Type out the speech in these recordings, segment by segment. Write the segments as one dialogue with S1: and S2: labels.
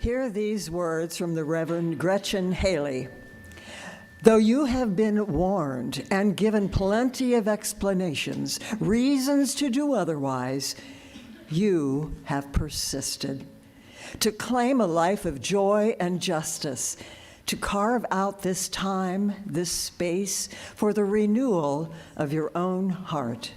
S1: Hear these words from the Reverend Gretchen Haley. Though you have been warned and given plenty of explanations, reasons to do otherwise, you have persisted to claim a life of joy and justice, to carve out this time, this space for the renewal of your own heart.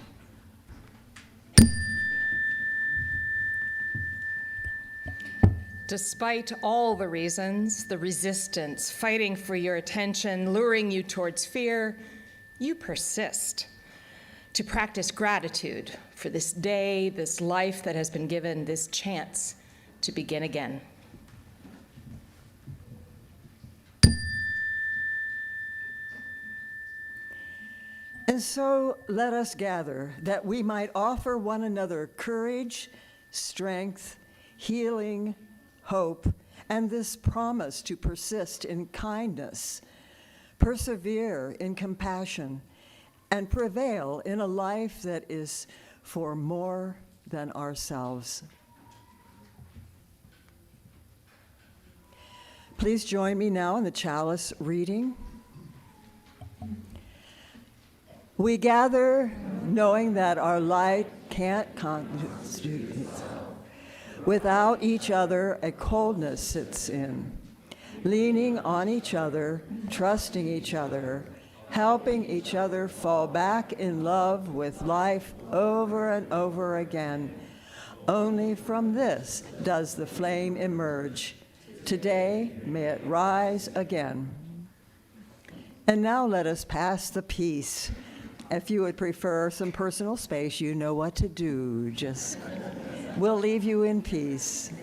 S2: Despite all the reasons, the resistance, fighting for your attention, luring you towards fear, you persist to practice gratitude for this day, this life that has been given, this chance to begin again.
S1: And so let us gather that we might offer one another courage, strength, healing, hope, and this promise to persist in kindness, persevere in compassion, and prevail in a life that is for more than ourselves. Please join me now in the chalice reading. We gather knowing that our light can't constitute. Without each other, a coldness sits in. Leaning on each other, trusting each other, helping each other fall back in love with life over and over again. Only from this does the flame emerge. Today, may it rise again. And now let us pass the peace. If you would prefer some personal space, you know what to do. Just, we'll leave you in peace.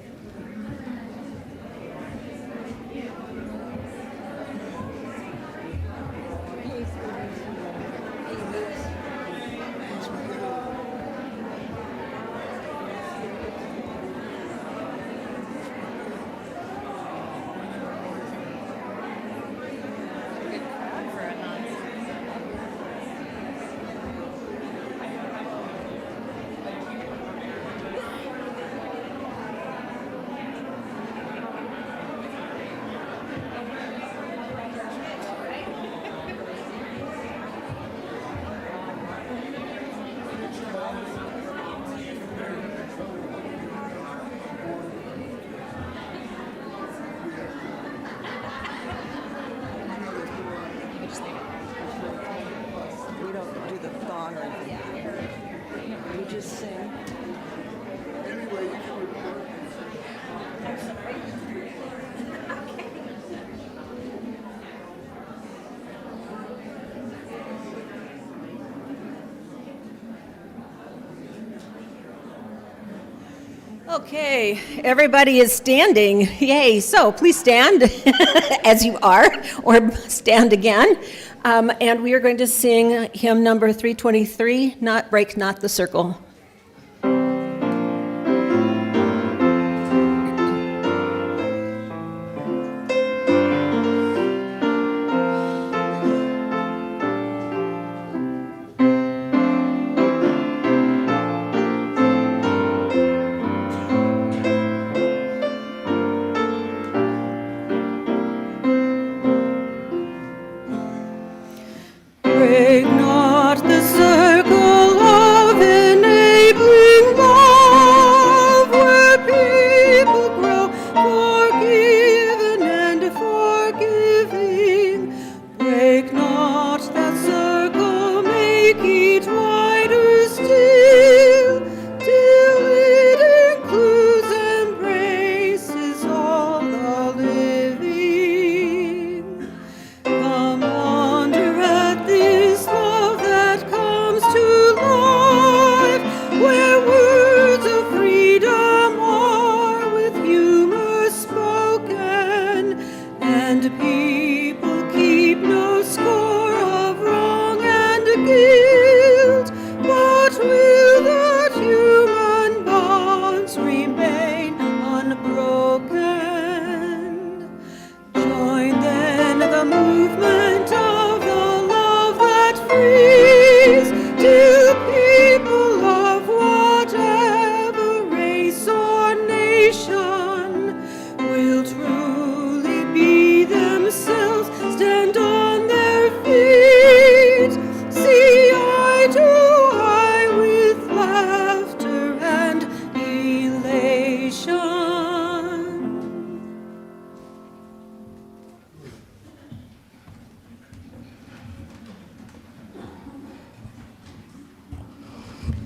S3: Okay, everybody is standing. Yay, so please stand as you are, or stand again. And we are going to sing hymn number 323, Break Not the Circle.
S4: Break not the circle of iniquity.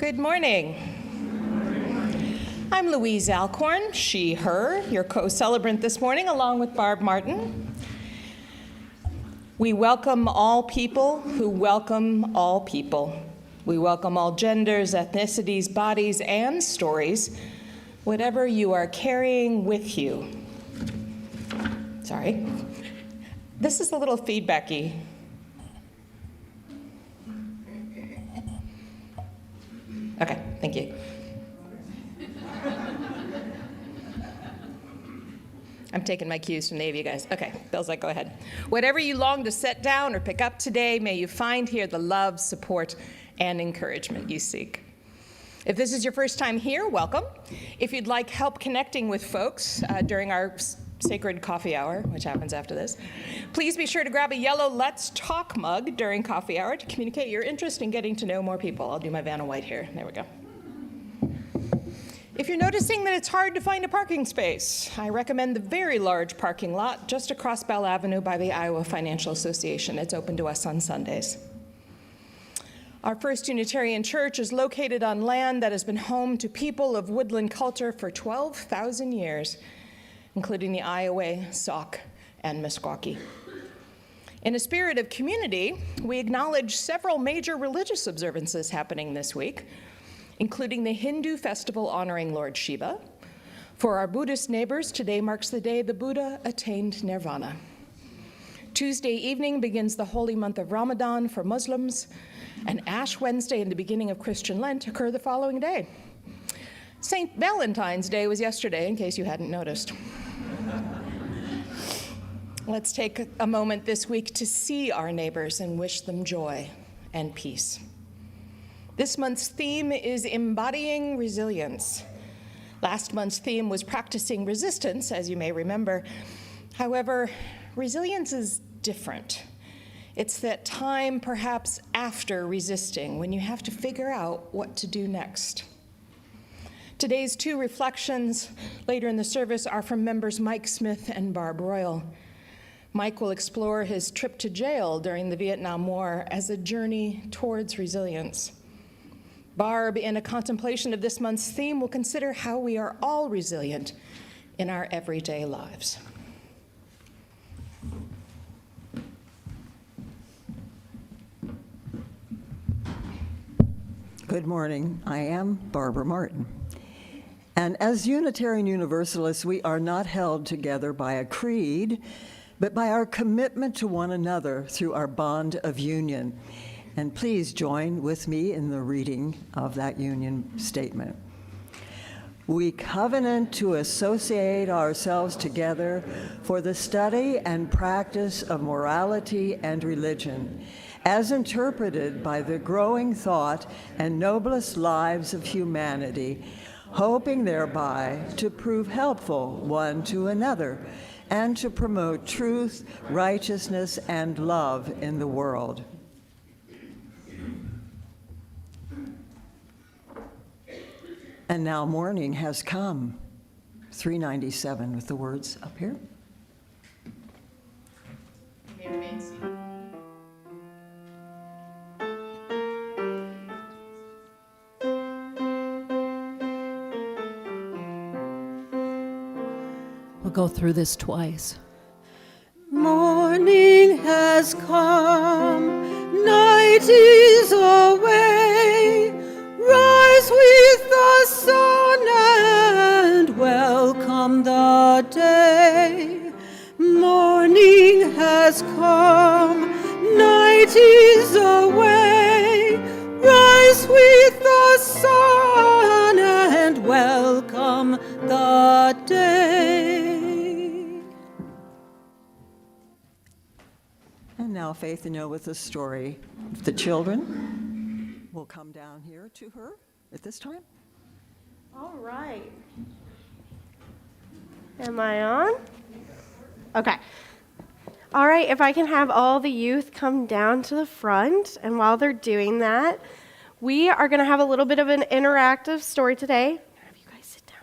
S2: Good morning. I'm Louise Alcorn, she, her, your co-celebrant this morning, along with Barb Martin. We welcome all people who welcome all people. We welcome all genders, ethnicities, bodies, and stories, whatever you are carrying with you. Sorry. This is a little feedbacky. Okay, thank you. I'm taking my cues from the AV guys. Okay, Bill's like, go ahead. Whatever you long to set down or pick up today, may you find here the love, support, and encouragement you seek. If this is your first time here, welcome. If you'd like help connecting with folks during our sacred coffee hour, which happens after this, please be sure to grab a yellow Let's Talk mug during coffee hour to communicate your interest in getting to know more people. I'll do my Vanna White here. There we go. If you're noticing that it's hard to find a parking space, I recommend the very large parking lot just across Bell Avenue by the Iowa Financial Association. It's open to us on Sundays. Our First Unitarian Church is located on land that has been home to people of woodland culture for 12,000 years, including the Iowa, Sauk, and Meskwaki. In a spirit of community, we acknowledge several major religious observances happening this week, including the Hindu festival honoring Lord Shiva. For our Buddhist neighbors, today marks the day the Buddha attained nirvana. Tuesday evening begins the holy month of Ramadan for Muslims, and Ash Wednesday and the beginning of Christian Lent occur the following day. St. Valentine's Day was yesterday, in case you hadn't noticed. Let's take a moment this week to see our neighbors and wish them joy and peace. This month's theme is embodying resilience. Last month's theme was practicing resistance, as you may remember. However, resilience is different. It's that time perhaps after resisting, when you have to figure out what to do next. Today's two reflections later in the service are from members Mike Smith and Barb Royal. Mike will explore his trip to jail during the Vietnam War as a journey towards resilience. Barb, in a contemplation of this month's theme, will consider how we are all resilient in our everyday lives.
S1: Good morning. I am Barbara Martin. And as Unitarian Universalists, we are not held together by a creed, but by our commitment to one another through our bond of union. And please join with me in the reading of that union statement. We covenant to associate ourselves together for the study and practice of morality and religion, as interpreted by the growing thought and noblest lives of humanity, hoping thereby to prove helpful one to another and to promote truth, righteousness, and love in the world. And now morning has come. 397 with the words up here.
S3: We'll go through this twice. Morning has come, night is away. Rise with the sun and welcome the day. Morning has come, night is away. Rise with the sun and welcome the day.
S1: And now Faith and Know with the story. The children will come down here to her at this time.
S4: All right. Am I on? Okay. All right, if I can have all the youth come down to the front, and while they're doing that, we are going to have a little bit of an interactive story today. Have you guys sit down.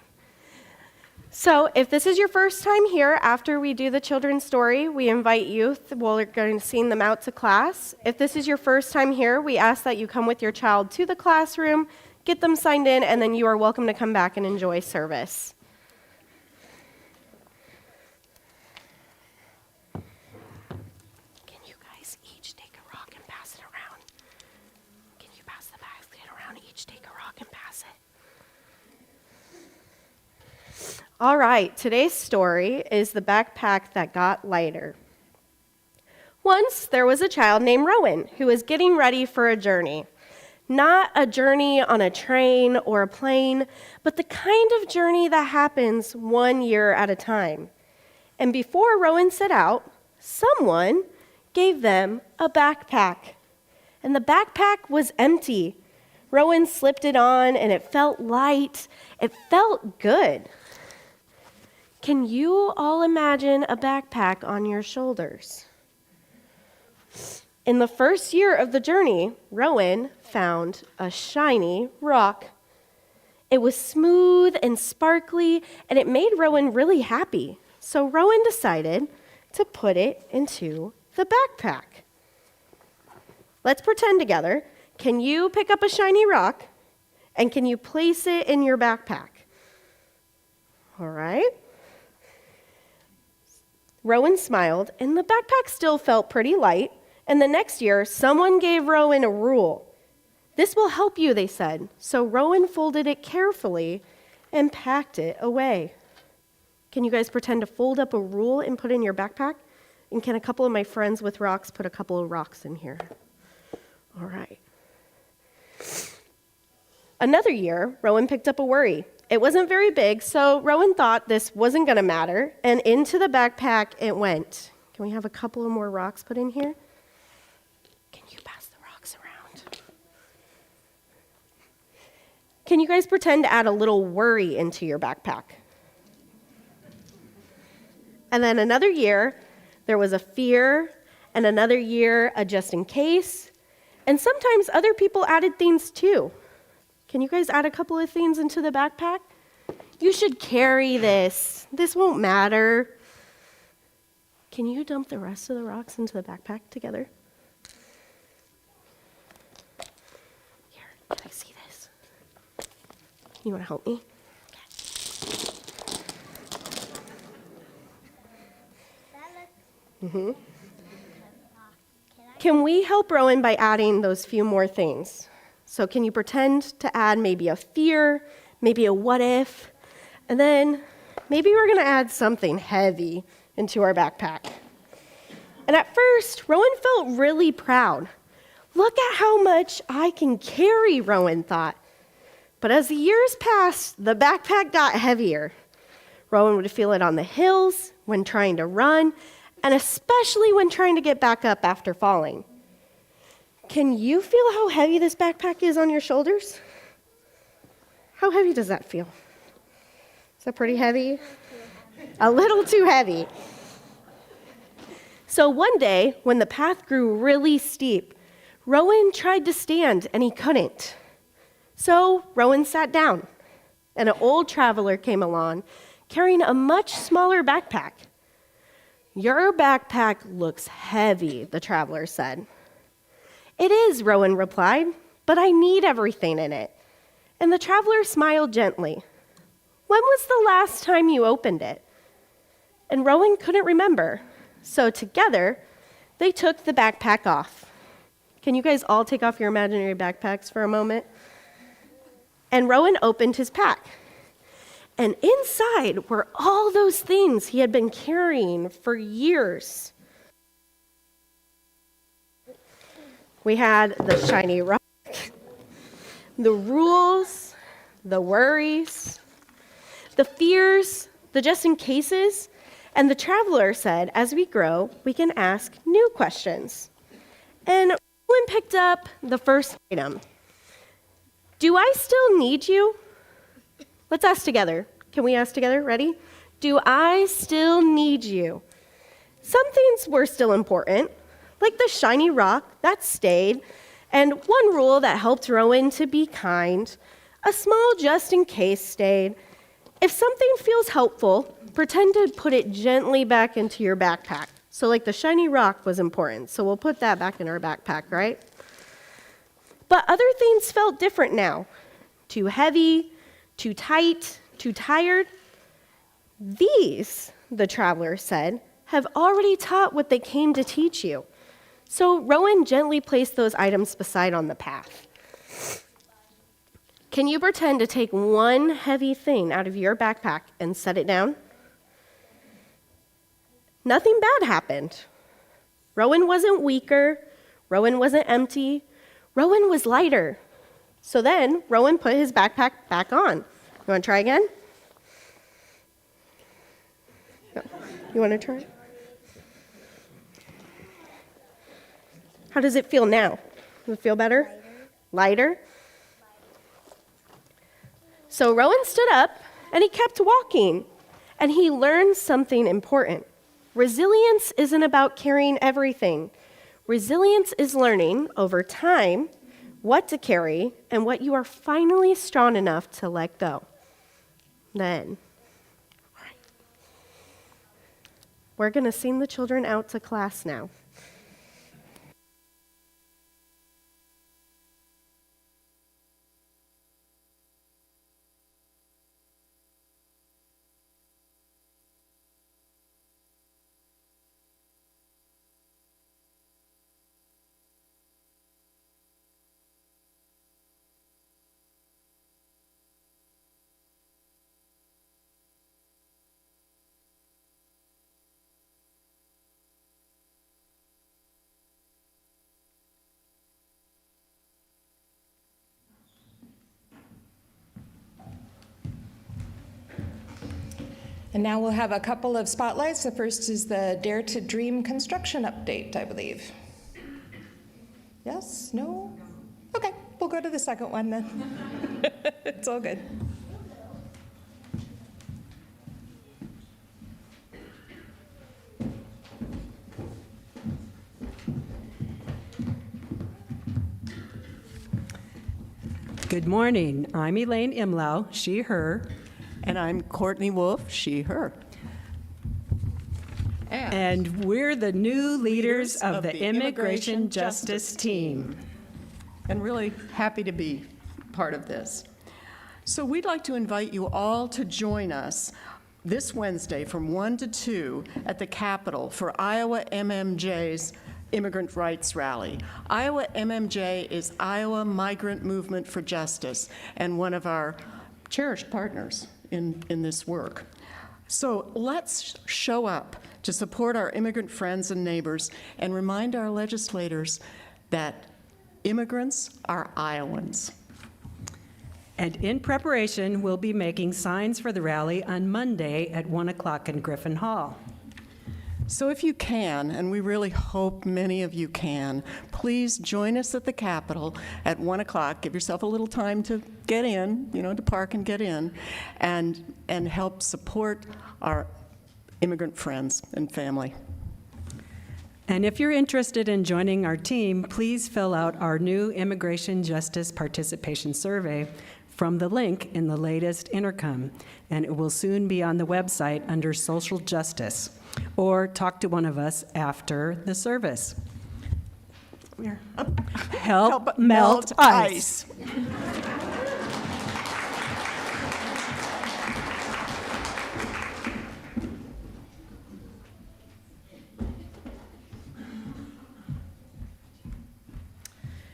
S4: So if this is your first time here, after we do the children's story, we invite youth. We're going to sing them out to class. If this is your first time here, we ask that you come with your child to the classroom, get them signed in, and then you are welcome to come back and enjoy service. Can you guys each take a rock and pass it around? Can you pass the basket around? Each take a rock and pass it. All right, today's story is the backpack that got lighter. Once there was a child named Rowan who was getting ready for a journey. Not a journey on a train or a plane, but the kind of journey that happens 1 year at a time. And before Rowan set out, someone gave them a backpack. And the backpack was empty. Rowan slipped it on and it felt light. It felt good. Can you all imagine a backpack on your shoulders? In the first year of the journey, Rowan found a shiny rock. It was smooth and sparkly, and it made Rowan really happy. So Rowan decided to put it into the backpack. Let's pretend together. Can you pick up a shiny rock, and can you place it in your backpack? All right. Rowan smiled, and the backpack still felt pretty light. And the next year, someone gave Rowan a rule. This will help you, they said. So Rowan folded it carefully and packed it away. Can you guys pretend to fold up a rule and put it in your backpack? And can a couple of my friends with rocks put a couple of rocks in here? All right. Another year, Rowan picked up a worry. It wasn't very big, so Rowan thought this wasn't going to matter, and into the backpack it went. Can we have a couple of more rocks put in here? Can you pass the rocks around? Can you guys pretend to add a little worry into your backpack? And then another year, there was a fear, and another year, a just in case, and sometimes other people added things too. Can you guys add a couple of things into the backpack? You should carry this. This won't matter. Can you dump the rest of the rocks into the backpack together? Here, can I see this? You want to help me? Okay. Can we help Rowan by adding those few more things? So can you pretend to add maybe a fear, maybe a what if, and then maybe we're going to add something heavy into our backpack. And at first, Rowan felt really proud. Look at how much I can carry, Rowan thought. But as the years passed, the backpack got heavier. Rowan would feel it on the hills, when trying to run, and especially when trying to get back up after falling. Can you feel how heavy this backpack is on your shoulders? How heavy does that feel? Is that pretty heavy? A little too heavy. So one day, when the path grew really steep, Rowan tried to stand and he couldn't. So Rowan sat down, and an old traveler came along carrying a much smaller backpack. "Your backpack looks heavy," the traveler said. "It is," Rowan replied, "but I need everything in it." And the traveler smiled gently. "When was the last time you opened it?" And Rowan couldn't remember. So together, they took the backpack off. Can you guys all take off your imaginary backpacks for a moment? And Rowan opened his pack. And inside were all those things he had been carrying for years. We had the shiny rock, the rules, the worries, the fears, the just in cases, and the traveler said, as we grow, we can ask new questions. And Rowan picked up the first item. Do I still need you? Let's ask together. Can we ask together? Ready? Do I still need you? Some things were still important, like the shiny rock, that stayed, and one rule that helped Rowan to be kind. A small just in case stayed. If something feels helpful, pretend to put it gently back into your backpack. So like the shiny rock was important, so we'll put that back in our backpack, right? But other things felt different now. too heavy, too tight, too tired? These, the traveler said, have already taught what they came to teach you. So Rowan gently placed those items beside on the path. Can you pretend to take one heavy thing out of your backpack and set it down? Nothing bad happened. Rowan wasn't weaker. Rowan wasn't empty. Rowan was lighter. So then Rowan put his backpack back on. You want to try again? No. You want to try? How does it feel now? Does it feel better? Lighter? So Rowan stood up and he kept walking, and he learned something important. Resilience isn't about carrying everything. Resilience is learning over time what to carry and what you are finally strong enough to let go. Then, we're going to sing the children out to class now.
S2: And now we'll have a couple of spotlights. The first is the Dare to Dream construction update, I believe. Yes? No? Okay, we'll go to the second one then. It's all good.
S5: Good morning. I'm Elaine Imlau, she, her.
S1: And I'm Courtney Wolf, she, her.
S5: And we're the new leaders of the Immigration Justice Team.
S6: And really happy to be part of this. So we'd like to invite you all to join us this Wednesday from 1 to 2 at the Capitol for Iowa MMJ's Immigrant Rights Rally. Iowa MMJ is Iowa Migrant Movement for Justice and one of our cherished partners in this work. So let's show up to support our immigrant friends and neighbors and remind our legislators that immigrants are Iowans.
S5: And in preparation, we'll be making signs for the rally on Monday at 1 o'clock in Griffin Hall.
S6: So if you can, and we really hope many of you can, please join us at the Capitol at 1 o'clock. Give yourself a little time to get in, to park and get in, and help support our immigrant friends and family.
S5: And if you're interested in joining our team, please fill out our new Immigration Justice Participation Survey from the link in the latest intercom, and it will soon be on the website under Social Justice, or talk to one of us after the service. Help melt ice.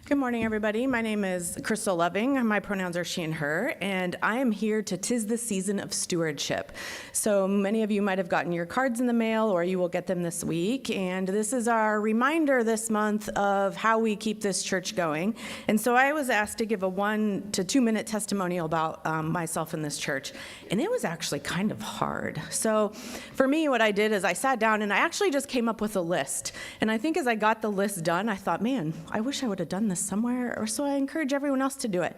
S7: Good morning, everybody. My name is Crystal Loving. My pronouns are she and her, and I am here to 'tis the season of stewardship. So many of you might have gotten your cards in the mail, or you will get them this week, and this is our reminder this month of how we keep this church going. And so I was asked to give a 1 to 2 minute testimonial about myself in this church, and it was actually kind of hard. So for me, what I did is I sat down and I actually just came up with a list. And I think as I got the list done, I thought, man, I wish I would have done this somewhere, or so I encourage everyone else to do it.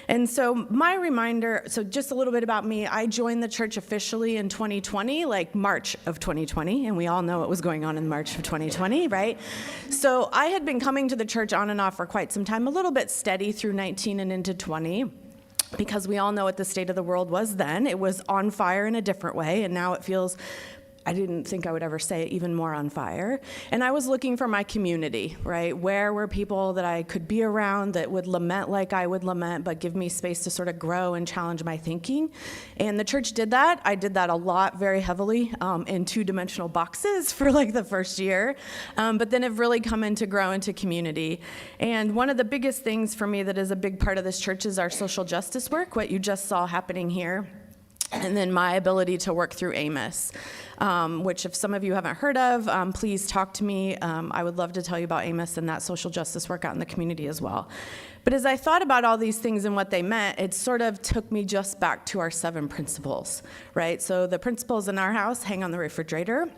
S7: And so my reminder, so just a little bit about me, I joined the church officially in 2020, like March of 2020, and we all know what was going on in March of 2020, right? So I had been coming to the church on and off for quite some time, a little bit steady through 19 and into 20, because we all know what the state of the world was then. It was on fire in a different way, and now it feels I didn't think I would ever say it, even more on fire. And I was looking for my community, right? Where were people that I could be around that would lament like I would lament, but give me space to sort of grow and challenge my thinking? And the church did that. I did that a lot, very heavily, in two-dimensional boxes for like the first year. But then have really come in to grow into community. And one of the biggest things for me that is a big part of this church is our social justice work, what you just saw happening here. And then my ability to work through Amos, which if some of you haven't heard of, please talk to me. I would love to tell you about Amos and that social justice work out in the community as well. But as I thought about all these things and what they meant, it sort of took me just back to our 7 principles, right? So the principles in our house hang on the refrigerator.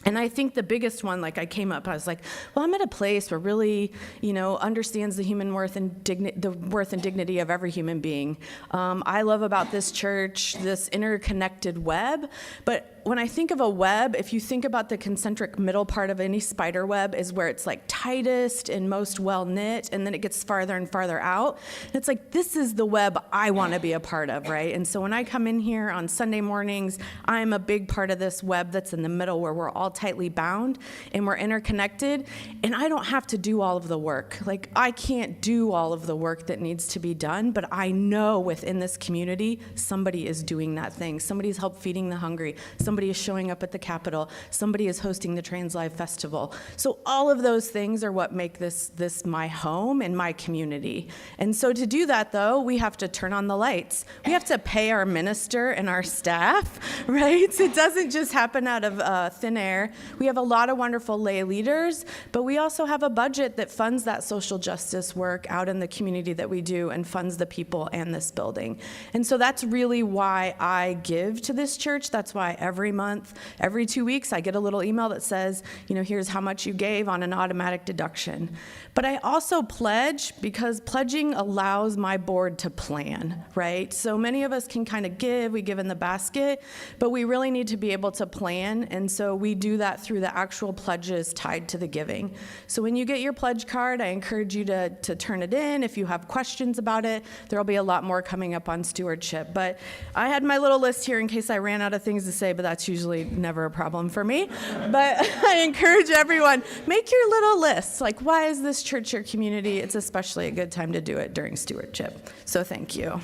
S7: And I think the biggest one, like I came up, I was like, well, I'm at a place where really, understands the human worth and the worth and dignity of every human being. I love about this church, this interconnected web, but when I think of a web, if you think about the concentric middle part of any spider web is where it's like tightest and most well knit, and then it gets farther and farther out. And it's like, this is the web I want to be a part of, right? And so when I come in here on Sunday mornings, I'm a big part of this web that's in the middle where we're all tightly bound and we're interconnected, and I don't have to do all of the work. Like, I can't do all of the work that needs to be done, but I know within this community, somebody is doing that thing. Somebody's helped feeding the hungry. Somebody is showing up at the Capitol. Somebody is hosting the Trans Live Festival. So all of those things are what make this my home and my community. And so to do that, though, we have to turn on the lights. We have to pay our minister and our staff, right? So it doesn't just happen out of thin air. We have a lot of wonderful lay leaders, but we also have a budget that funds that social justice work out in the community that we do and funds the people and this building. And so that's really why I give to this church. That's why every month, every 2 weeks, I get a little email that says, here's how much you gave on an automatic deduction. But I also pledge, because pledging allows my board to plan, right? So many of us can kind of give, we give in the basket, but we really need to be able to plan. And so we do that through the actual pledges tied to the giving. So when you get your pledge card, I encourage you to turn it in. If you have questions about it, there'll be a lot more coming up on stewardship. But I had my little list here in case I ran out of things to say, but that's usually never a problem for me. But I encourage everyone, make your little lists. Like, why is this church your community? It's especially a good time to do it during stewardship. So thank you.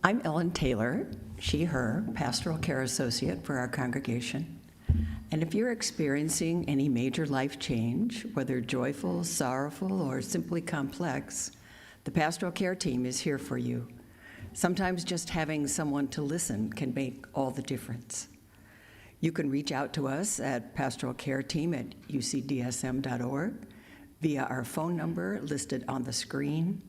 S8: I'm Ellen Taylor, she, her, pastoral care associate for our congregation. And if you're experiencing any major life change, whether joyful, sorrowful, or simply complex, the pastoral care team is here for you. Sometimes just having someone to listen can make all the difference. You can reach out to us at pastoralcareteam@ucdsm.org via our phone number listed on the screen,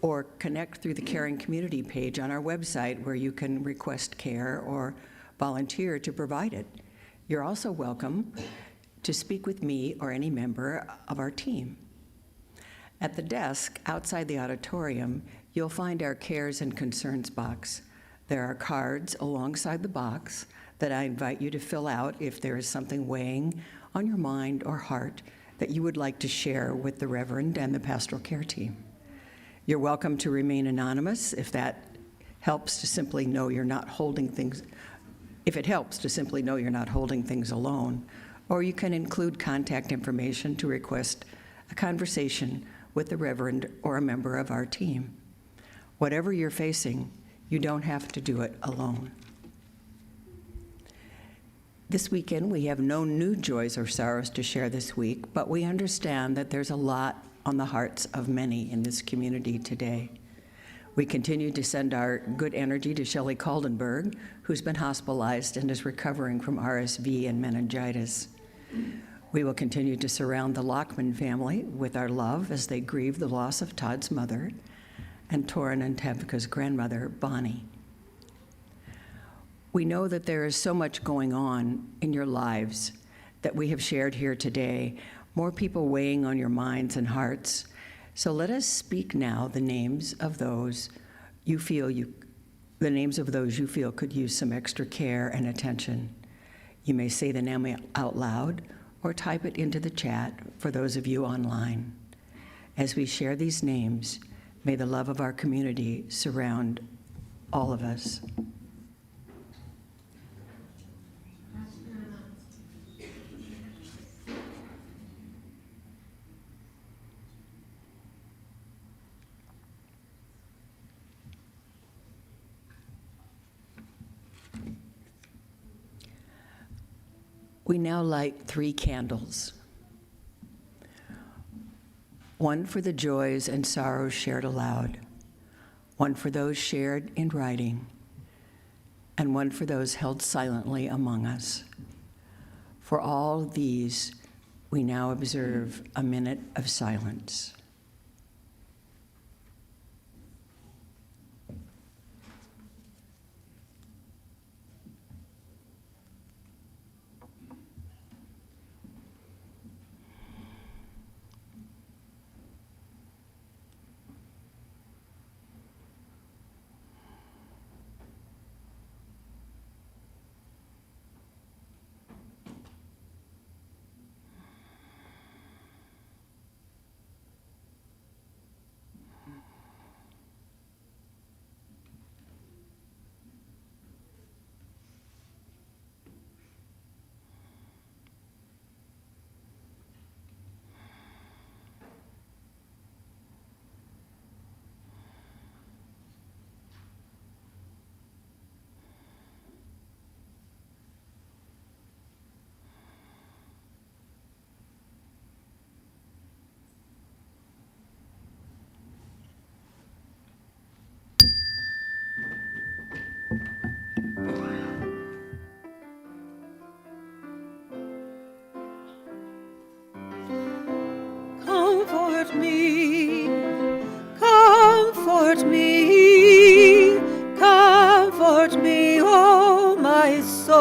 S8: or connect through the Caring Community page on our website where you can request care or volunteer to provide it. You're also welcome to speak with me or any member of our team. At the desk outside the auditorium, you'll find our Cares and Concerns box. There are cards alongside the box that I invite you to fill out if there is something weighing on your mind or heart that you would like to share with the Reverend and the pastoral care team. You're welcome to remain anonymous if that helps to simply know you're not holding things, if it helps to simply know you're not holding things alone, or you can include contact information to request a conversation with the Reverend or a member of our team. Whatever you're facing, you don't have to do it alone. This weekend, we have no new joys or sorrows to share this week, but we understand that there's a lot on the hearts of many in this community today. We continue to send our good energy to Shelley Kaldenberg, who's been hospitalized and is recovering from RSV and meningitis. We will continue to surround the Lockman family with our love as they grieve the loss of Todd's mother and Torin and Tabitha's grandmother, Bonnie. We know that there is so much going on in your lives that we have shared here today, more people weighing on your minds and hearts. So let us speak now the names of those you feel could use some extra care and attention. You may say the name out loud or type it into the chat for those of you online. As we share these names, may the love of our community surround all of us. We now light 3 candles. One for the joys and sorrows shared aloud, one for those shared in writing, and one for those held silently among us. For all these, we now observe a minute of silence.
S3: Comfort me, comfort me, comfort me, oh my soul.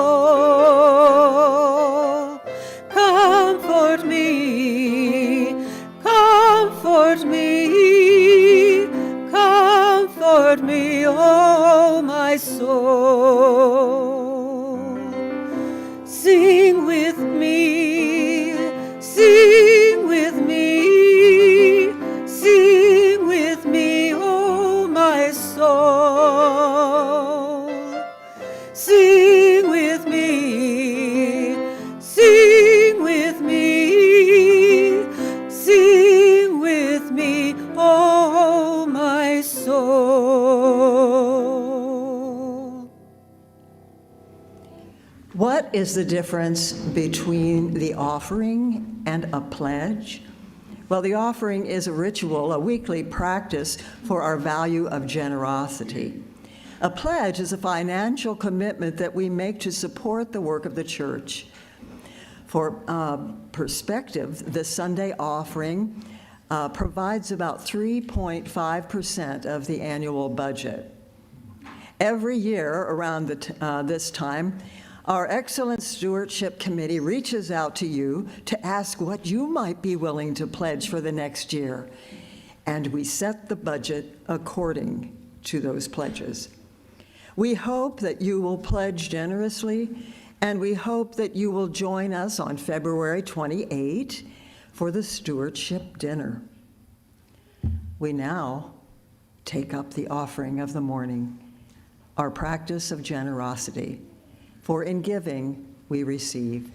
S3: Comfort me, comfort me, comfort me, oh my soul. Sing with me, sing with me, sing with me, oh my soul. Sing with me, sing with me, sing with me, oh my soul.
S1: What is the difference between the offering and a pledge? Well, the offering is a ritual, a weekly practice for our value of generosity. A pledge is a financial commitment that we make to support the work of the church. For perspective, the Sunday offering provides about 3.5% of the annual budget. Every year around this time, our Excellent Stewardship Committee reaches out to you to ask what you might be willing to pledge for the next year, and we set the budget according to those pledges. We hope that you will pledge generously, and we hope that you will join us on February 28 for the Stewardship Dinner. We now take up the offering of the morning, our practice of generosity. For in giving, we receive.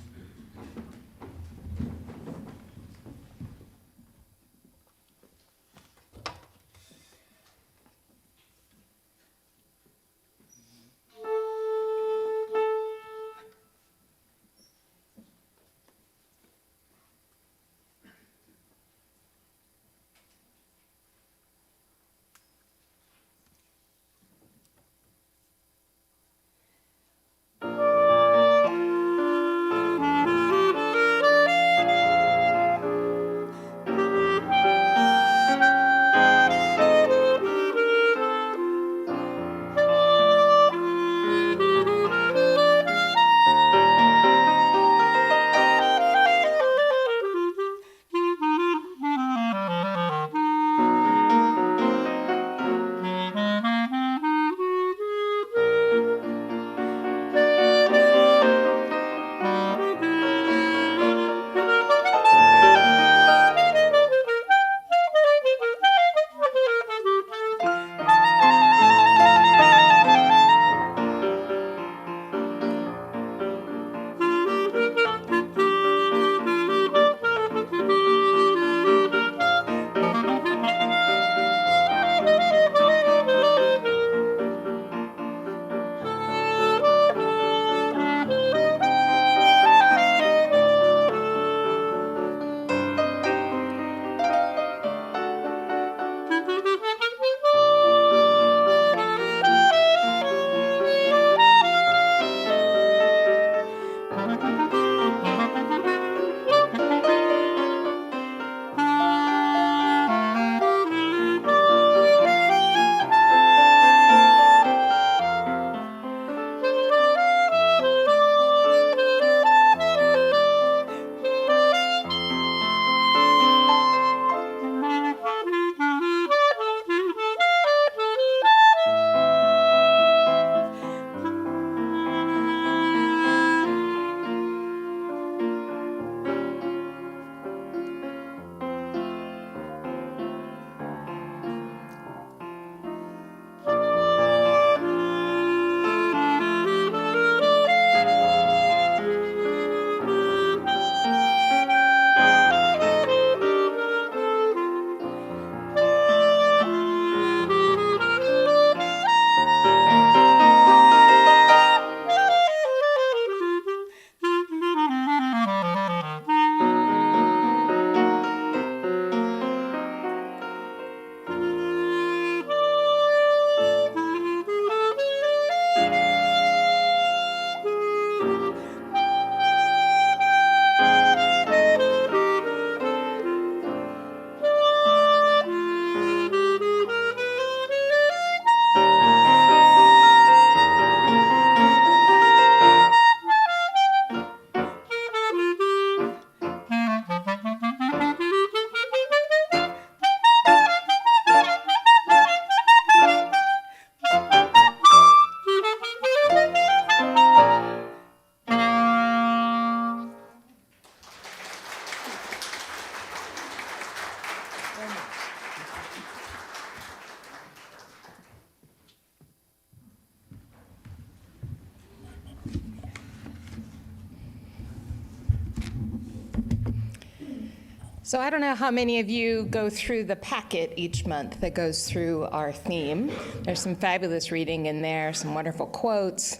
S2: So I don't know how many of you go through the packet each month that goes through our theme. There's some fabulous reading in there, some wonderful quotes,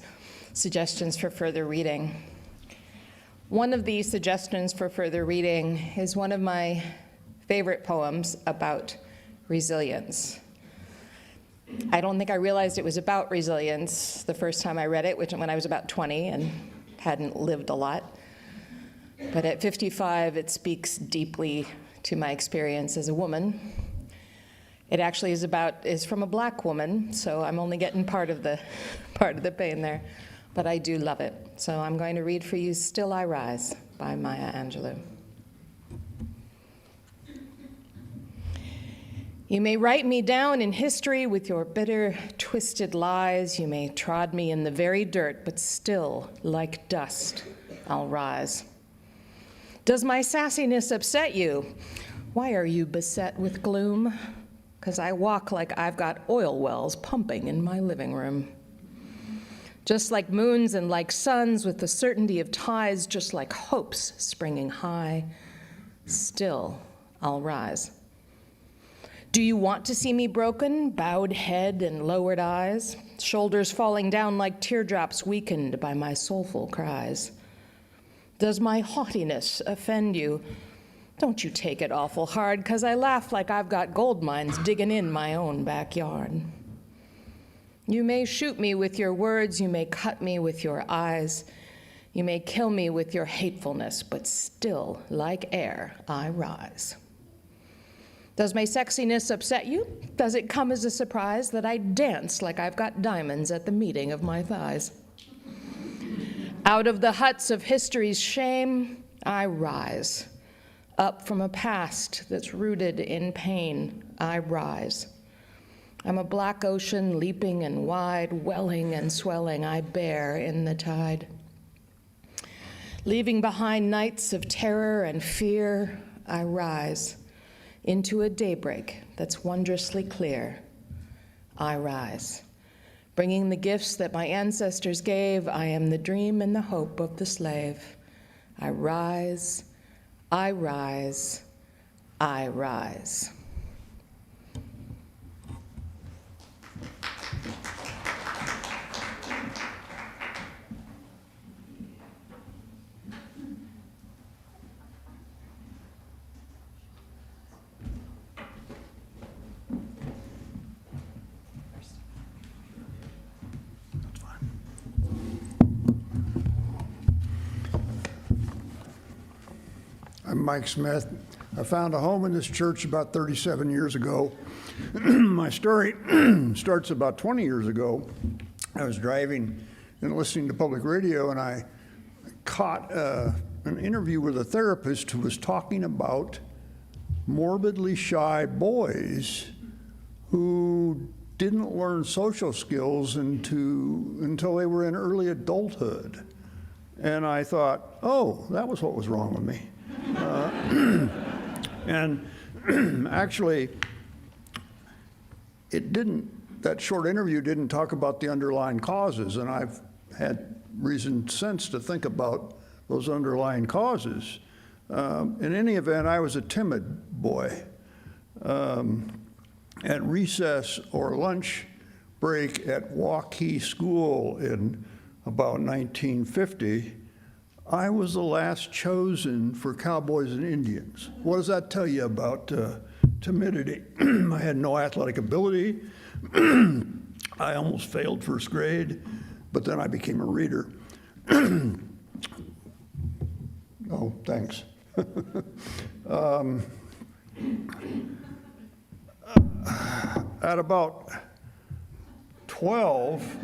S2: suggestions for further reading. One of these suggestions for further reading is one of my favorite poems about resilience. I don't think I realized it was about resilience the first time I read it, when I was about 20 and hadn't lived a lot. But at 55, it speaks deeply to my experience as a woman. It actually is from a Black woman, so I'm only getting part of the pain there. But I do love it. So I'm going to read for you Still I Rise by Maya Angelou. You may write me down in history with your bitter, twisted lies. You may trod me in the very dirt, but still, like dust, I'll rise. Does my sassiness upset you? Why are you beset with gloom? 'Cause I walk like I've got oil wells pumping in my living room. Just like moons and like suns, with the certainty of tides, just like hopes springing high, still I'll rise. Do you want to see me broken, bowed head and lowered eyes, shoulders falling down like teardrops weakened by my soulful cries? Does my haughtiness offend you? Don't you take it awful hard, 'cause I laugh like I've got gold mines digging in my own backyard. You may shoot me with your words, you may cut me with your eyes, you may kill me with your hatefulness, but still, like air, I rise. Does my sexiness upset you? Does it come as a surprise that I dance like I've got diamonds at the meeting of my thighs? Out of the huts of history's shame, I rise. Up from a past that's rooted in pain, I rise. I'm a black ocean leaping and wide, welling and swelling, I bear in the tide. Leaving behind nights of terror and fear, I rise. Into a daybreak that's wondrously clear, I rise. Bringing the gifts that my ancestors gave, I am the dream and the hope of the slave. I rise, I rise, I rise.
S9: I'm Mike Smith. I found a home in this church about 37 years ago. My story starts about 20 years ago. I was driving and listening to public radio, and I caught an interview with a therapist who was talking about morbidly shy boys who didn't learn social skills until they were in early adulthood. And I thought, oh, that was what was wrong with me. And actually, that short interview didn't talk about the underlying causes, and I've had reason since to think about those underlying causes. In any event, I was a timid boy. At recess or lunch break at Waukee School in about 1950, I was the last chosen for Cowboys and Indians. What does that tell you about timidity? I had no athletic ability. I almost failed first grade, but then I became a reader. Oh, thanks. At about 12,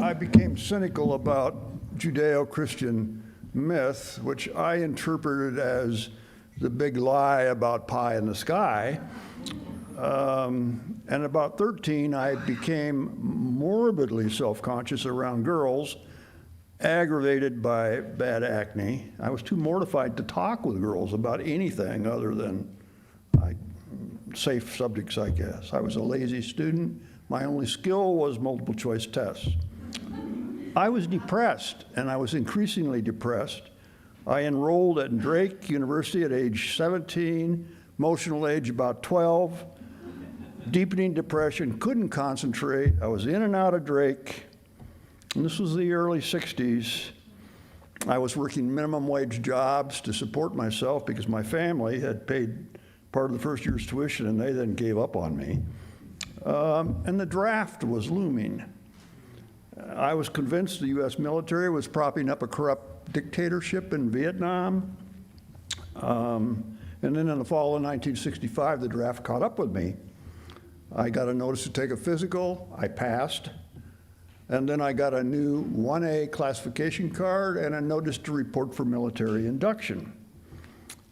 S9: I became cynical about Judeo-Christian myth, which I interpreted as the big lie about pie in the sky. And about 13, I became morbidly self-conscious around girls, aggravated by bad acne. I was too mortified to talk with girls about anything other than safe subjects, I guess. I was a lazy student. My only skill was multiple choice tests. I was depressed, and I was increasingly depressed. I enrolled at Drake University at age 17, emotional age about 12, deepening depression, couldn't concentrate. I was in and out of Drake, and this was the early 60s. I was working minimum wage jobs to support myself because my family had paid part of the first year's tuition, and they then gave up on me. And the draft was looming. I was convinced the U.S. military was propping up a corrupt dictatorship in Vietnam. And then in the fall of 1965, the draft caught up with me. I got a notice to take a physical. I passed. And then I got a new 1A classification card and a notice to report for military induction.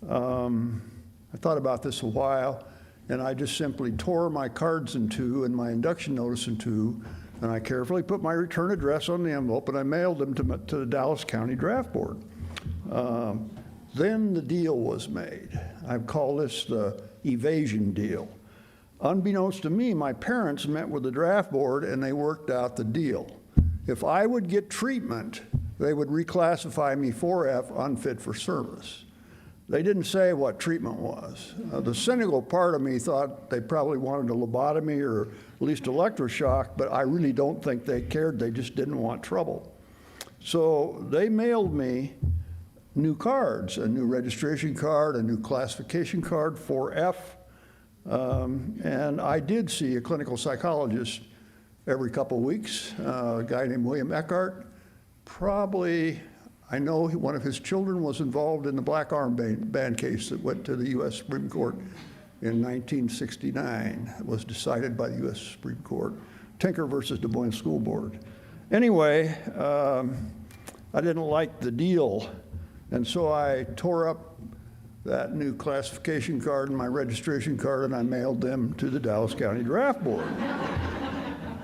S9: I thought about this a while, and I just simply tore my cards in two and my induction notice in two, and I carefully put my return address on the envelope, and I mailed them to the Dallas County Draft Board. Then the deal was made. I call this the evasion deal. Unbeknownst to me, my parents met with the draft board, and they worked out the deal. If I would get treatment, they would reclassify me 4F, unfit for service. They didn't say what treatment was. The cynical part of me thought they probably wanted a lobotomy or at least electroshock, but I really don't think they cared. They just didn't want trouble. So they mailed me new cards, a new registration card, a new classification card, 4F, and I did see a clinical psychologist every couple weeks, a guy named William Eckhart. Probably, I know one of his children was involved in the black armband case that went to the U.S. Supreme Court in 1969. It was decided by the U.S. Supreme Court, Tinker versus Des Moines School Board. Anyway, I didn't like the deal, and so I tore up that new classification card and my registration card, and I mailed them to the Dallas County Draft Board.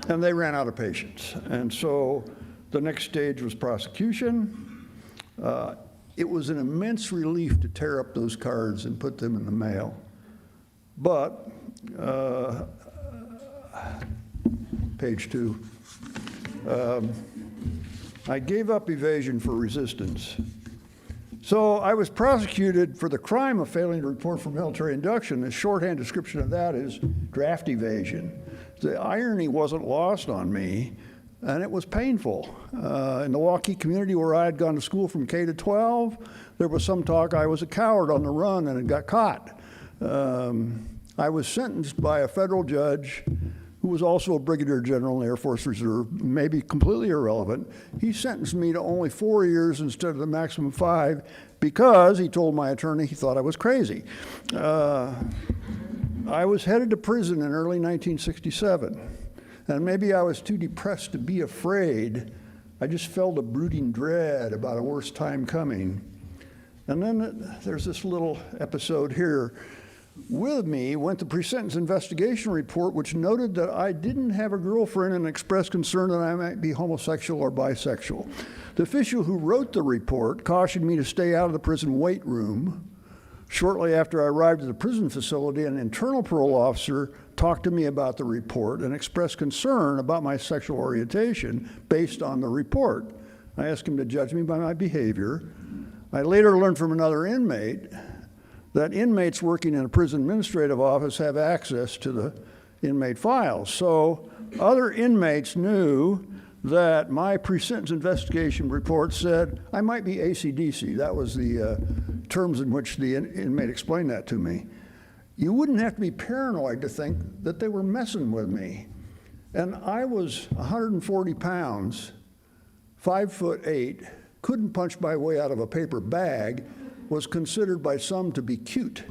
S9: And they ran out of patience. And so the next stage was prosecution. It was an immense relief to tear up those cards and put them in the mail. But, page 2, I gave up evasion for resistance. So I was prosecuted for the crime of failing to report for military induction. The shorthand description of that is draft evasion. The irony wasn't lost on me, and it was painful. In the Waukee community where I had gone to school from K to 12, there was some talk I was a coward on the run and had got caught. I was sentenced by a federal judge who was also a brigadier general in the Air Force Reserve, maybe completely irrelevant, he sentenced me to only 4 years instead of the maximum 5 because, he told my attorney, he thought I was crazy. I was headed to prison in early 1967, and maybe I was too depressed to be afraid. I just felt a brooding dread about a worse time coming. And then there's this little episode here. With me went the pre-sentence investigation report, which noted that I didn't have a girlfriend and expressed concern that I might be homosexual or bisexual. The official who wrote the report cautioned me to stay out of the prison weight room. Shortly after I arrived at the prison facility, an internal parole officer talked to me about the report and expressed concern about my sexual orientation based on the report. I asked him to judge me by my behavior. I later learned from another inmate that inmates working in a prison administrative office have access to the inmate files. So other inmates knew that my pre-sentence investigation report said I might be AC/DC. That was the terms in which the inmate explained that to me. You wouldn't have to be paranoid to think that they were messing with me. And I was 140 pounds, 5'8", couldn't punch my way out of a paper bag, was considered by some to be cute.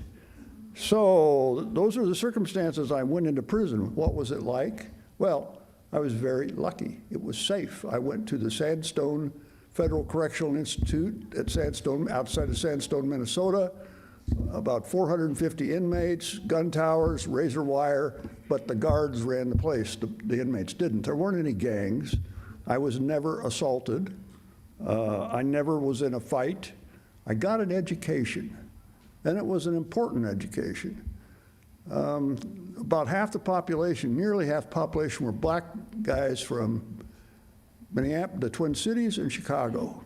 S9: So those are the circumstances I went into prison. What was it like? Well, I was very lucky. It was safe. I went to the Sandstone Federal Correctional Institute at Sandstone, outside of Sandstone, Minnesota. About 450 inmates, gun towers, razor wire, but the guards ran the place. The inmates didn't. There weren't any gangs. I was never assaulted. I never was in a fight. I got an education, and it was an important education. About half the population, nearly half the population, were black guys from Minneapolis, the Twin Cities, and Chicago.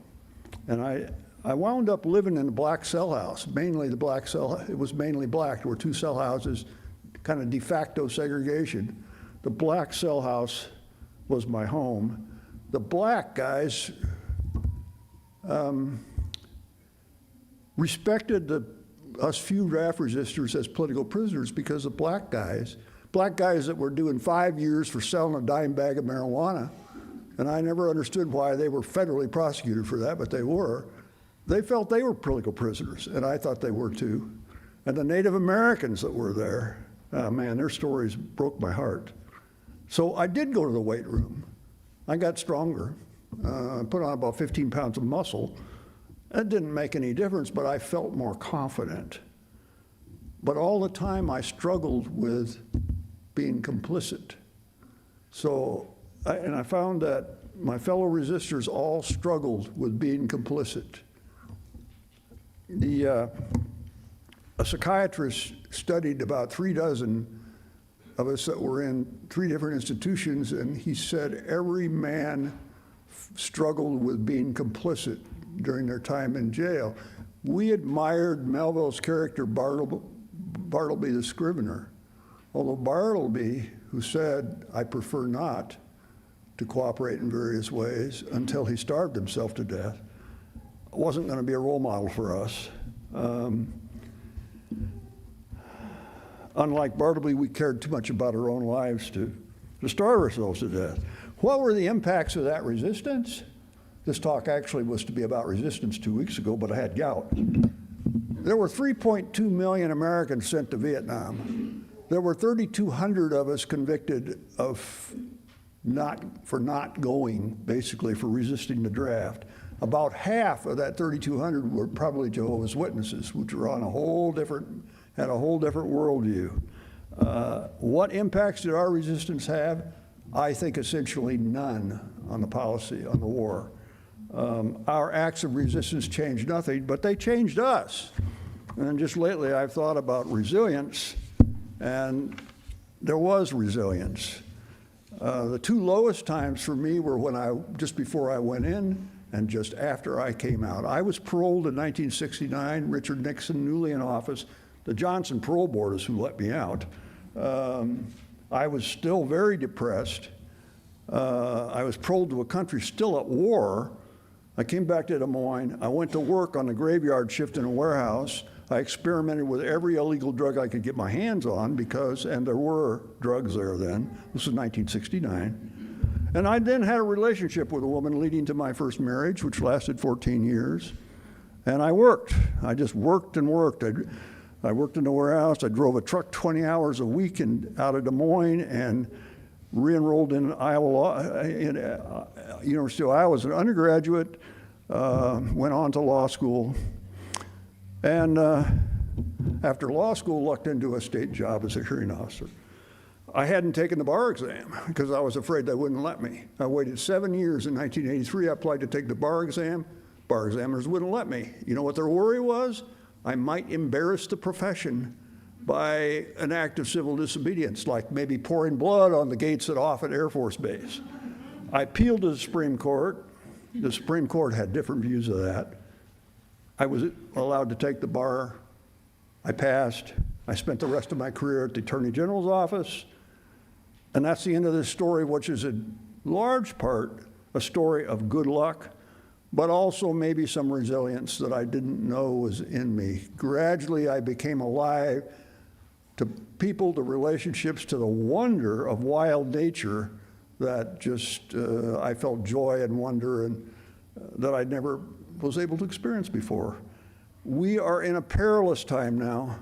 S9: And I wound up living in a black cell house, mainly the black cell. It was mainly black. There were 2 cell houses, kind of de facto segregation. The black cell house was my home. The black guys respected us few draft resistors as political prisoners because the black guys that were doing 5 years for selling a dime bag of marijuana, and I never understood why they were federally prosecuted for that, but they were. They felt they were political prisoners, and I thought they were too. And the Native Americans that were there, man, their stories broke my heart. So I did go to the weight room. I got stronger. I put on about 15 pounds of muscle. That didn't make any difference, but I felt more confident. But all the time I struggled with being complicit. So, I found that my fellow resistors all struggled with being complicit. A psychiatrist studied about 3 dozen of us that were in 3 different institutions, and he said every man struggled with being complicit during their time in jail. We admired Melville's character, Bartleby the Scrivener, although Bartleby, who said, I prefer not to cooperate in various ways until he starved himself to death, wasn't going to be a role model for us. Unlike Bartleby, we cared too much about our own lives to starve ourselves to death. What were the impacts of that resistance? This talk actually was to be about resistance 2 weeks ago, but I had gout. There were 3.2 million Americans sent to Vietnam. There were 3,200 of us convicted for not going, basically for resisting the draft. About half of that 3,200 were probably Jehovah's Witnesses, which were on had a whole different worldview. What impacts did our resistance have? I think essentially none on the policy, on the war. Our acts of resistance changed nothing, but they changed us. And just lately I've thought about resilience, and there was resilience. The 2 lowest times for me were just before I went in and just after I came out. I was paroled in 1969, Richard Nixon, newly in office. The Johnson Parole Board is who let me out. I was still very depressed. I was paroled to a country still at war. I came back to Des Moines. I went to work on the graveyard shift in a warehouse. I experimented with every illegal drug I could get my hands on because, and there were drugs there then. This was 1969. And I then had a relationship with a woman leading to my first marriage, which lasted 14 years. And I worked. I just worked and worked. I worked in the warehouse. I drove a truck 20 hours a week out of Des Moines and re-enrolled in University of Iowa as an undergraduate, went on to law school. And after law school, lucked into a state job as a hearing officer. I hadn't taken the bar exam because I was afraid they wouldn't let me. I waited 7 years. In 1983, I applied to take the bar exam. Bar examiners wouldn't let me. You know what their worry was? I might embarrass the profession by an act of civil disobedience, like maybe pouring blood on the gates at Offutt Air Force Base. I appealed to the Supreme Court. The Supreme Court had different views of that. I was allowed to take the bar. I passed. I spent the rest of my career at the Attorney General's office. And that's the end of this story, which is in large part a story of good luck, but also maybe some resilience that I didn't know was in me. Gradually, I became alive to people, to relationships, to the wonder of wild nature that just, I felt joy and wonder and that I never was able to experience before. We are in a perilous time now.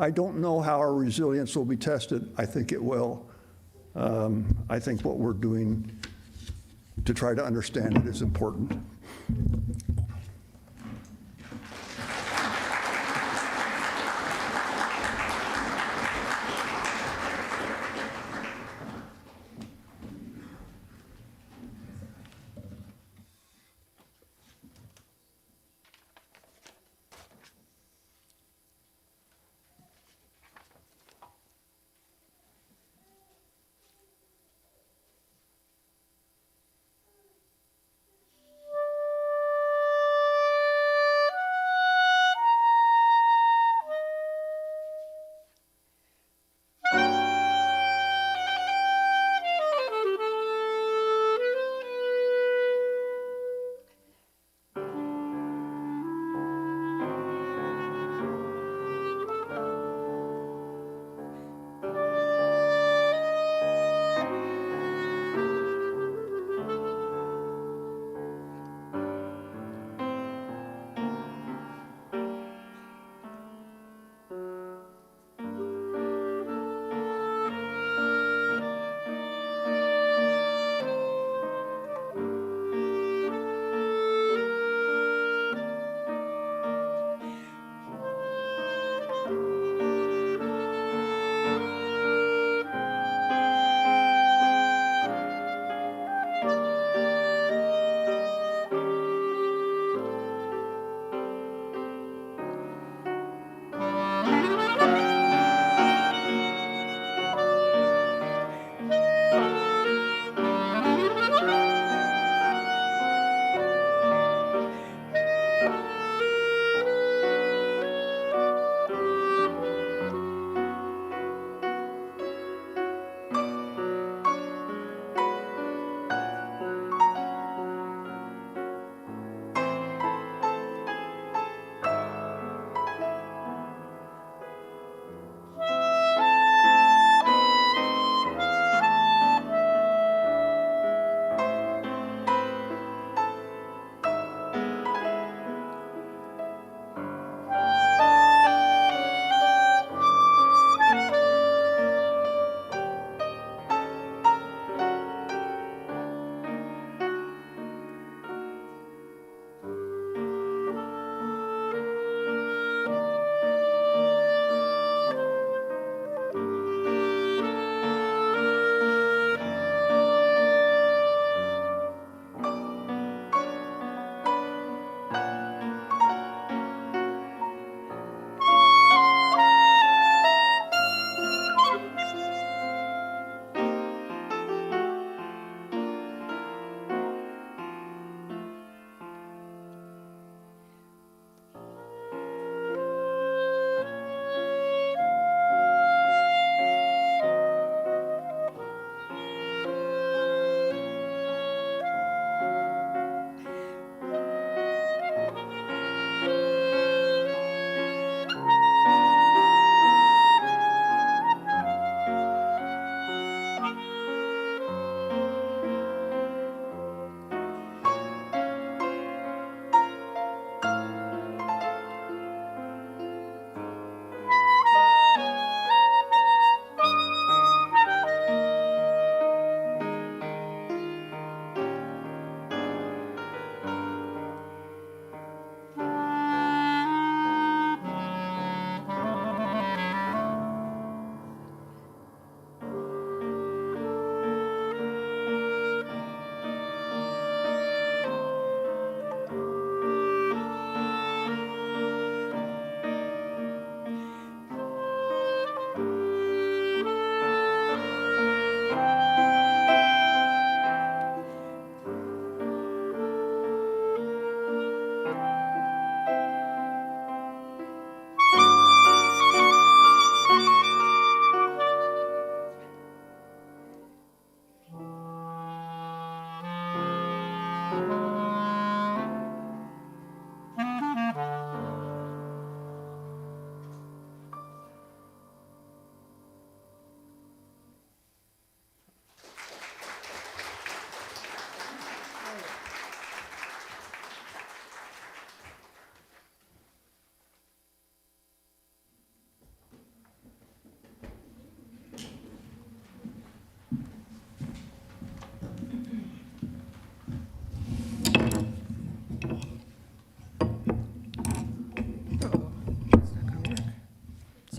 S9: I don't know how our resilience will be tested. I think it will. I think what we're doing to try to understand it is important.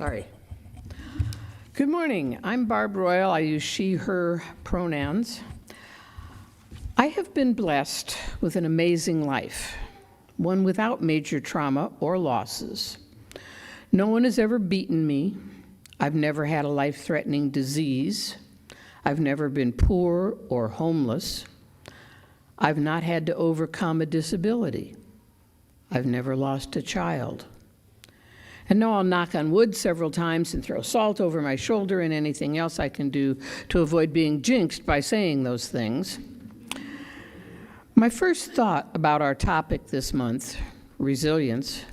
S10: Sorry. Good morning. I'm Barb Royal. I use she, her pronouns. I have been blessed with an amazing life, one without major trauma or losses. No one has ever beaten me. I've never had a life-threatening disease. I've never been poor or homeless. I've not had to overcome a disability. I've never lost a child. And no, I'll knock on wood several times and throw salt over my shoulder and anything else I can do to avoid being jinxed by saying those things. My first thought about our topic this month, resilience,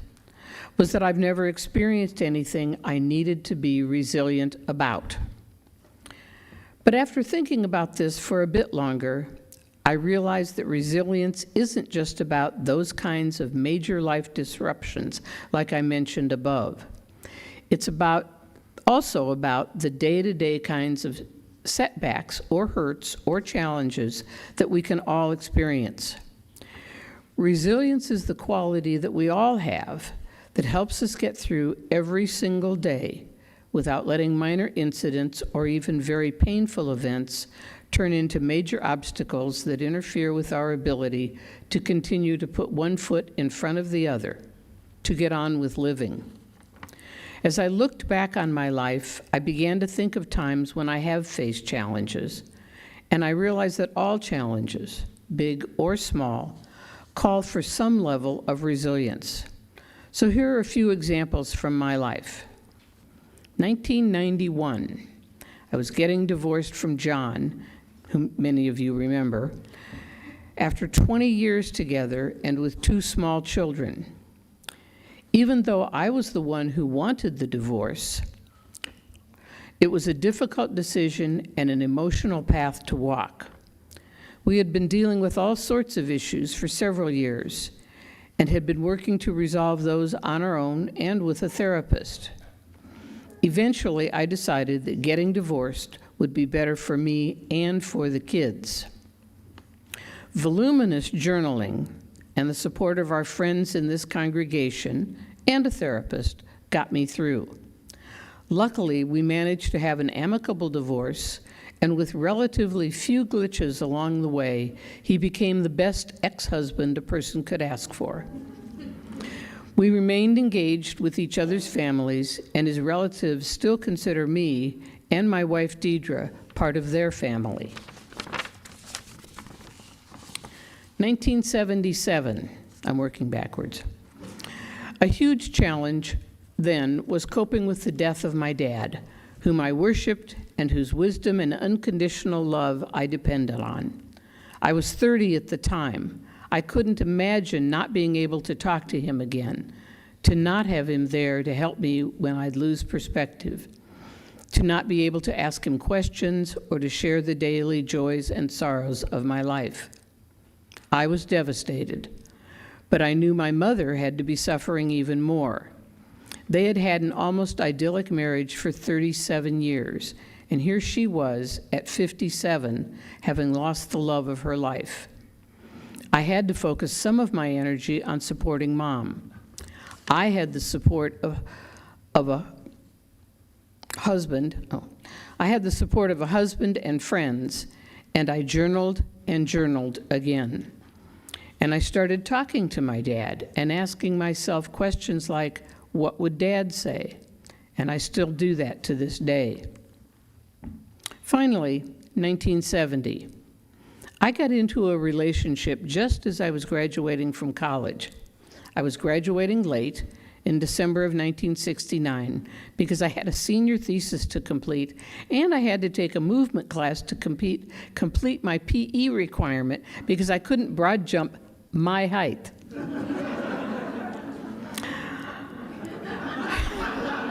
S10: was that I've never experienced anything I needed to be resilient about. But after thinking about this for a bit longer, I realized that resilience isn't just about those kinds of major life disruptions like I mentioned above. It's also about the day-to-day kinds of setbacks or hurts or challenges that we can all experience. Resilience is the quality that we all have that helps us get through every single day without letting minor incidents or even very painful events turn into major obstacles that interfere with our ability to continue to put one foot in front of the other, to get on with living. As I looked back on my life, I began to think of times when I have faced challenges, and I realized that all challenges, big or small, call for some level of resilience. So here are a few examples from my life. 1991, I was getting divorced from John, whom many of you remember, after 20 years together and with 2 small children. Even though I was the one who wanted the divorce, it was a difficult decision and an emotional path to walk. We had been dealing with all sorts of issues for several years and had been working to resolve those on our own and with a therapist. Eventually, I decided that getting divorced would be better for me and for the kids. Voluminous journaling and the support of our friends in this congregation and a therapist got me through. Luckily, we managed to have an amicable divorce, and with relatively few glitches along the way, he became the best ex-husband a person could ask for. We remained engaged with each other's families, and his relatives still consider me and my wife Deidre part of their family. 1977, I'm working backwards. A huge challenge then was coping with the death of my dad, whom I worshiped and whose wisdom and unconditional love I depended on. I was 30 at the time. I couldn't imagine not being able to talk to him again, to not have him there to help me when I'd lose perspective, to not be able to ask him questions or to share the daily joys and sorrows of my life. I was devastated, but I knew my mother had to be suffering even more. They had had an almost idyllic marriage for 37 years, and here she was at 57, having lost the love of her life. I had to focus some of my energy on supporting Mom. I had the support of a husband. I had the support of a husband and friends, and I journaled and journaled again. And I started talking to my dad and asking myself questions like, what would Dad say? And I still do that to this day. Finally, 1970. I got into a relationship just as I was graduating from college. I was graduating late in December of 1969 because I had a senior thesis to complete, and I had to take a movement class to complete my PE requirement because I couldn't broad jump my height.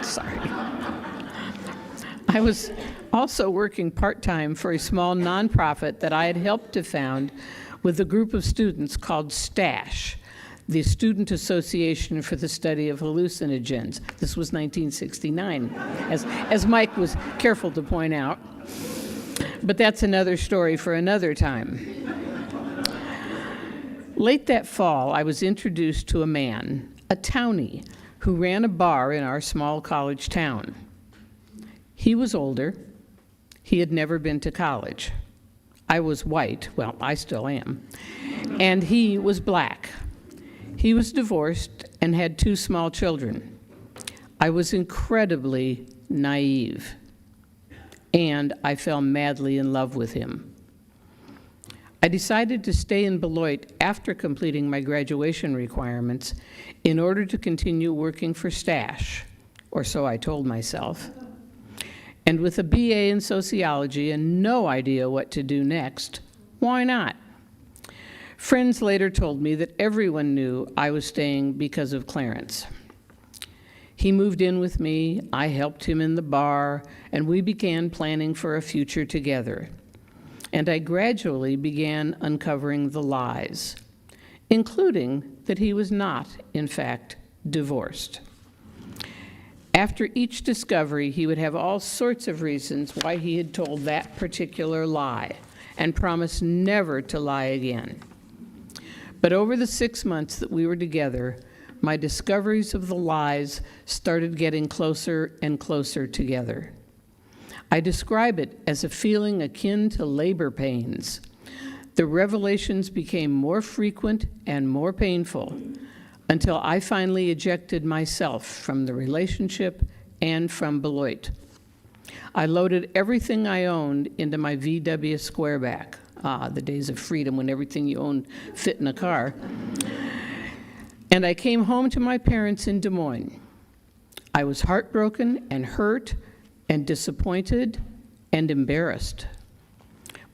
S10: Sorry. I was also working part-time for a small nonprofit that I had helped to found with a group of students called STASH, the Student Association for the Study of Hallucinogens. This was 1969, as Mike was careful to point out. But that's another story for another time. Late that fall, I was introduced to a man, a townie, who ran a bar in our small college town. He was older. He had never been to college. I was white, well, I still am, and he was black. He was divorced and had 2 small children. I was incredibly naive, and I fell madly in love with him. I decided to stay in Beloit after completing my graduation requirements in order to continue working for Stash, or so I told myself. And with a BA in sociology and no idea what to do next, why not? Friends later told me that everyone knew I was staying because of Clarence. He moved in with me, I helped him in the bar, and we began planning for a future together. And I gradually began uncovering the lies, including that he was not, in fact, divorced. After each discovery, he would have all sorts of reasons why he had told that particular lie and promised never to lie again. But over the 6 months that we were together, my discoveries of the lies started getting closer and closer together. I describe it as a feeling akin to labor pains. The revelations became more frequent and more painful until I finally ejected myself from the relationship and from Beloit. I loaded everything I owned into my VW Squareback. The days of freedom when everything you owned fit in a car. And I came home to my parents in Des Moines. I was heartbroken and hurt and disappointed and embarrassed.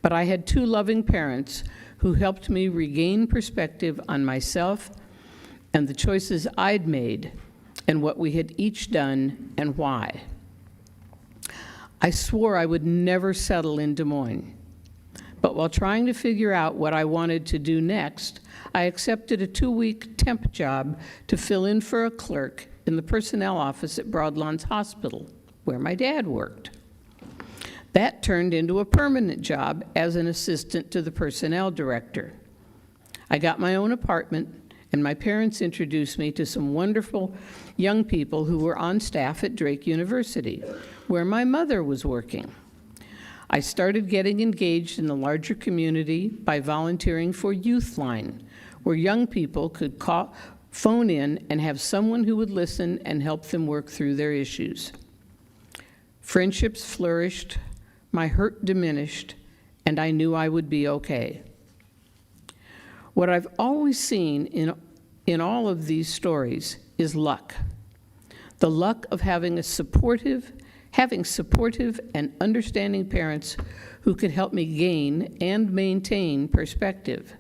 S10: But I had 2 loving parents who helped me regain perspective on myself and the choices I'd made and what we had each done and why. I swore I would never settle in Des Moines. But while trying to figure out what I wanted to do next, I accepted a 2-week temp job to fill in for a clerk in the personnel office at Broadlawns Hospital, where my dad worked. That turned into a permanent job as an assistant to the personnel director. I got my own apartment, and my parents introduced me to some wonderful young people who were on staff at Drake University, where my mother was working. I started getting engaged in the larger community by volunteering for Youthline, where young people could phone in and have someone who would listen and help them work through their issues. Friendships flourished, my hurt diminished, and I knew I would be okay. What I've always seen in all of these stories is luck. The luck of having supportive and understanding parents who could help me gain and maintain perspective,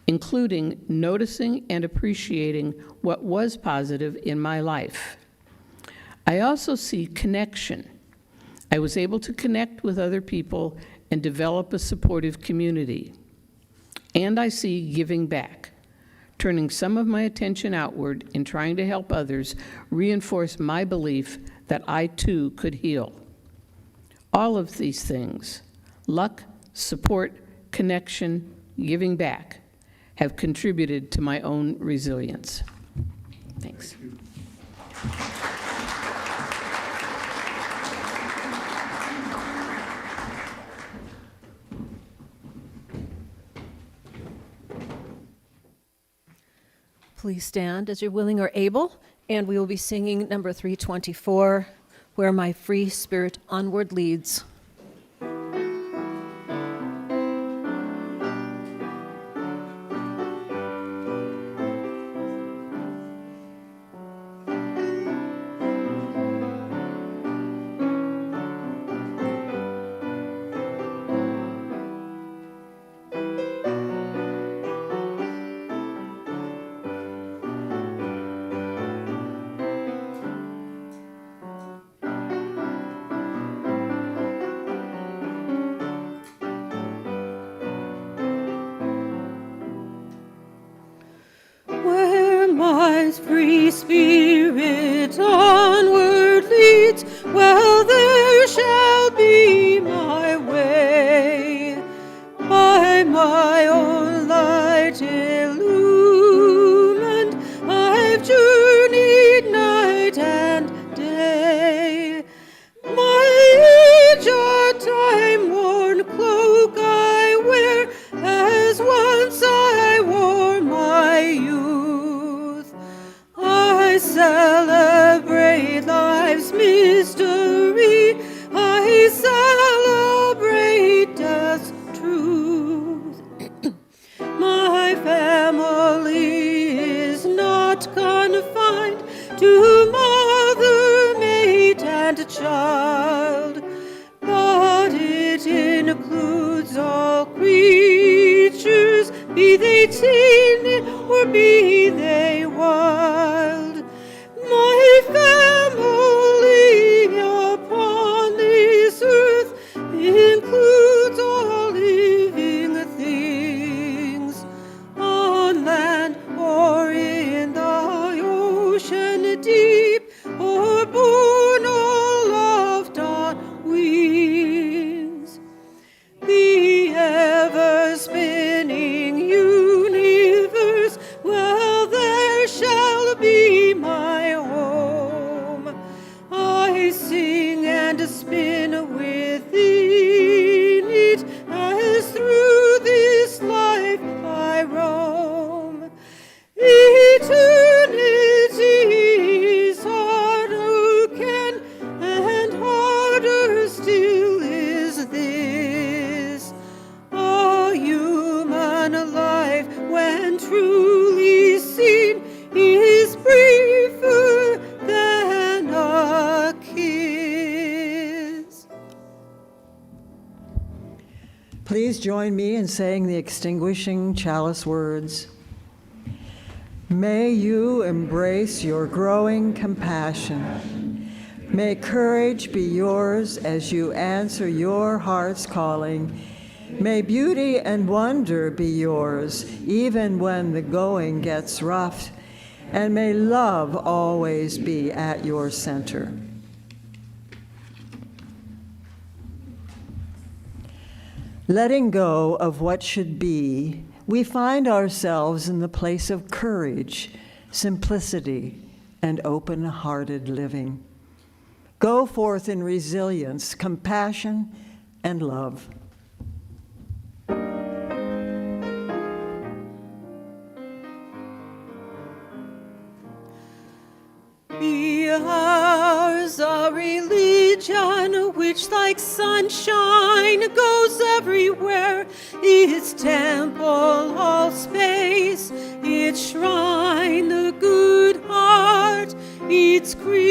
S10: including noticing and appreciating what was positive in my life. I also see connection. I was able to connect with other people and develop a supportive community. And I see giving back, turning some of my attention outward in trying to help others reinforce my belief that I too could heal. All of these things, luck, support, connection, giving back, have contributed to my own resilience. Thanks.
S3: Please stand as you're willing or able, and we will be singing number 324, Where My Free Spirit Onward Leads. not confined to mother, maid, and child, but it includes all creatures, be they tame or be they wild. My family upon this earth includes all living things, on land or in the ocean deep, or born aloft on wings. The ever-spinning universe, well, there shall be my home. I sing and spin within it, as through this life I roam. Eternity's harder ken, and harder still is this. A human life, when truly seen, is briefer than a kiss.
S1: Please join me in saying the extinguishing chalice words. May you embrace your growing compassion. May courage be yours as you answer your heart's calling. May beauty and wonder be yours, even when the going gets rough. And may love always be at your center. Letting go of what should be, we find ourselves in the place of courage, simplicity, and open-hearted living. Go forth in resilience, compassion, and love.
S3: Be ours a religion which, like sunshine, goes everywhere. Its temple, all space, its shrine, the good heart, its creed.